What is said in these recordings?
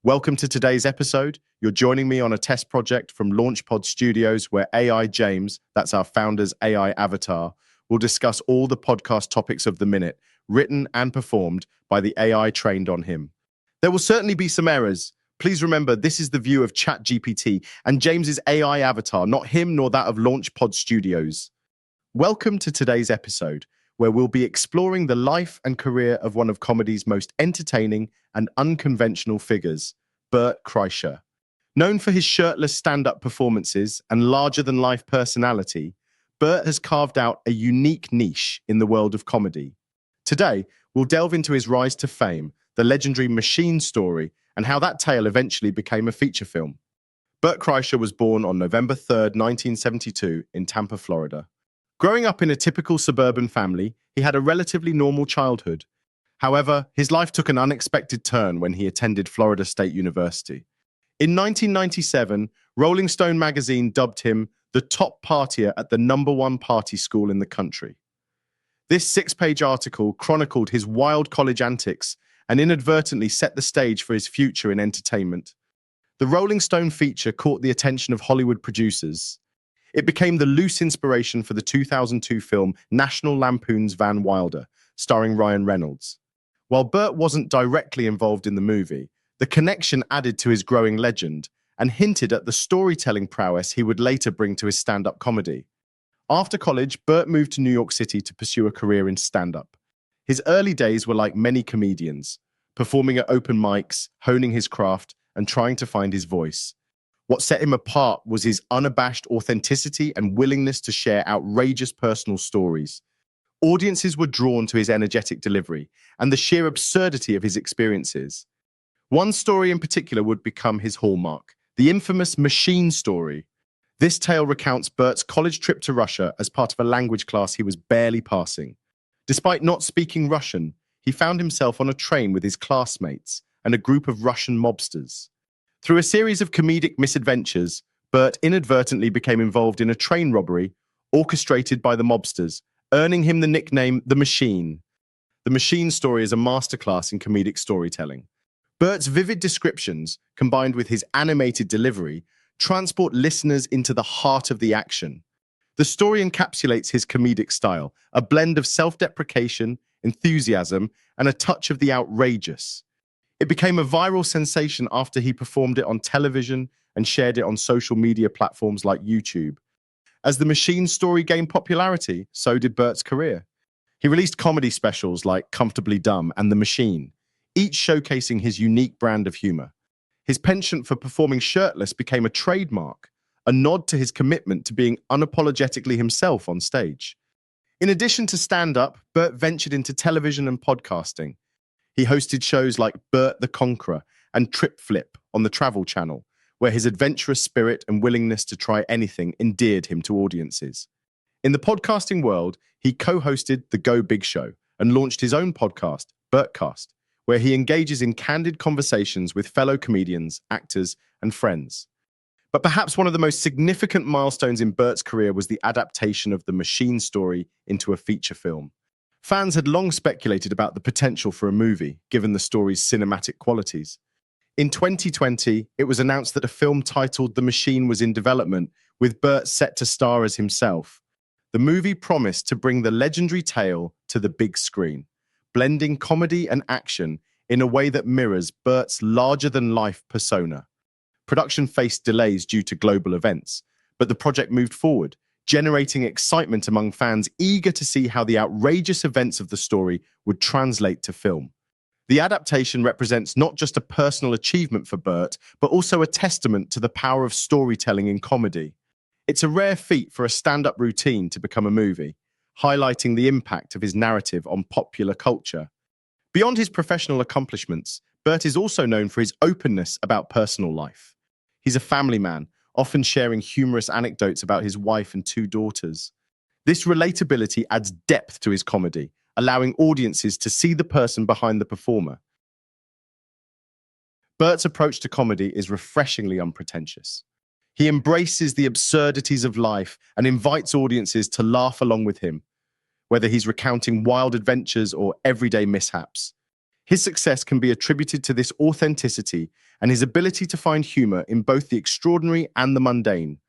Welcome to today's episode. You're joining me on a test project from LaunchPod Studios where AI James, that's our founder's AI avatar, will discuss all the podcast topics of the minute, written and performed by the AI trained on him. There will certainly be some errors. Please remember, this is the view of ChatGPT and James's AI avatar, not him nor that of LaunchPod Studios. Welcome to today's episode, where we'll be exploring the life and career of one of comedy's most entertaining and unconventional figures, Bert Kreischer. Known for his shirtless stand-up performances and larger-than-life personality, Bert has carved out a unique niche in the world of comedy. Today, we'll delve into his rise to fame, the legendary Machine story, and how that tale eventually became a feature film. Bert Kreischer was born on November 3rd, 1972, in Tampa, Florida. Growing up in a typical suburban family, he had a relatively normal childhood. However, his life took an unexpected turn when he attended Florida State University. In 1997, Rolling Stone magazine dubbed him the top partier at the #1 party school in the country. This 6-page article chronicled his wild college antics and inadvertently set the stage for his future in entertainment. The Rolling Stone feature caught the attention of Hollywood producers. It became the loose inspiration for the 2002 film National Lampoon's Van Wilder, starring Ryan Reynolds. While Bert wasn't directly involved in the movie, the connection added to his growing legend and hinted at the storytelling prowess he would later bring to his stand-up comedy. After college, Bert moved to New York City to pursue a career in stand-up. His early days were like many comedians, performing at open mics, honing his craft, and trying to find his voice. What set him apart was his unabashed authenticity and willingness to share outrageous personal stories. Audiences were drawn to his energetic delivery and the sheer absurdity of his experiences. One story in particular would become his hallmark, the infamous Machine story. This tale recounts Bert's college trip to Russia as part of a language class he was barely passing. Despite not speaking Russian, he found himself on a train with his classmates and a group of Russian mobsters. Through a series of comedic misadventures, Bert inadvertently became involved in a train robbery orchestrated by the mobsters, earning him the nickname The Machine. The Machine story is a masterclass in comedic storytelling. Bert's vivid descriptions, combined with his animated delivery, transport listeners into the heart of the action. The story encapsulates his comedic style, a blend of self-deprecation, enthusiasm, and a touch of the outrageous. It became a viral sensation after he performed it on television and shared it on social media platforms like YouTube. As the Machine story gained popularity, so did Bert's career. He released comedy specials like Comfortably Dumb and The Machine, each showcasing his unique brand of humor. His penchant for performing shirtless became a trademark, a nod to his commitment to being unapologetically himself on stage. In addition to stand-up, Bert ventured into television and podcasting. He hosted shows like Bert the Conqueror and Trip Flip on the Travel Channel, where his adventurous spirit and willingness to try anything endeared him to audiences. In the podcasting world, he co-hosted The Go Big Show and launched his own podcast, Bertcast, where he engages in candid conversations with fellow comedians, actors, and friends. But perhaps one of the most significant milestones in Bert's career was the adaptation of the Machine story into a feature film. Fans had long speculated about the potential for a movie, given the story's cinematic qualities. In 2020, it was announced that a film titled The Machine was in development, with Bert set to star as himself. The movie promised to bring the legendary tale to the big screen, blending comedy and action in a way that mirrors Bert's larger-than-life persona. Production faced delays due to global events, but the project moved forward, generating excitement among fans eager to see how the outrageous events of the story would translate to film. The adaptation represents not just a personal achievement for Bert, but also a testament to the power of storytelling in comedy. It's a rare feat for a stand-up routine to become a movie, highlighting the impact of his narrative on popular culture. Beyond his professional accomplishments, Bert is also known for his openness about personal life. He's a family man, often sharing humorous anecdotes about his wife and 2 daughters. This relatability adds depth to his comedy, allowing audiences to see the person behind the performer. Bert's approach to comedy is refreshingly unpretentious. He embraces the absurdities of life and invites audiences to laugh along with him, whether he's recounting wild adventures or everyday mishaps. His success can be attributed to this authenticity and his ability to find humor in both the extraordinary and the mundane.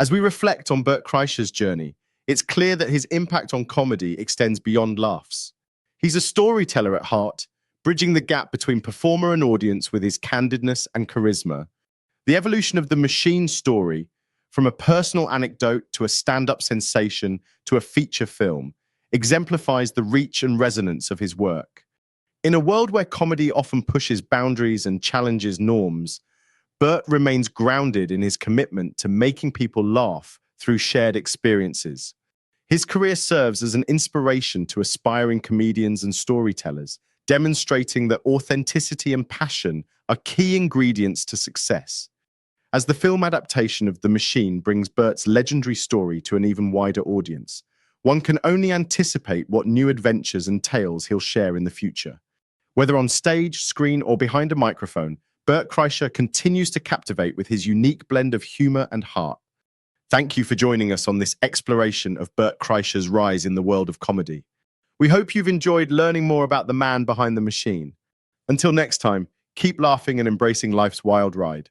As we reflect on Bert Kreischer's journey, it's clear that his impact on comedy extends beyond laughs. He's a storyteller at heart, bridging the gap between performer and audience with his candidness and charisma. The evolution of the Machine story, from a personal anecdote to a stand-up sensation to a feature film, exemplifies the reach and resonance of his work. In a world where comedy often pushes boundaries and challenges norms, Bert remains grounded in his commitment to making people laugh through shared experiences. His career serves as an inspiration to aspiring comedians and storytellers, demonstrating that authenticity and passion are key ingredients to success. As the film adaptation of The Machine brings Bert's legendary story to an even wider audience, one can only anticipate what new adventures and tales he'll share in the future. Whether on stage, screen, or behind a microphone, Bert Kreischer continues to captivate with his unique blend of humor and heart. Thank you for joining us on this exploration of Bert Kreischer's rise in the world of comedy. We hope you've enjoyed learning more about the man behind the machine. Until next time, keep laughing and embracing life's wild ride.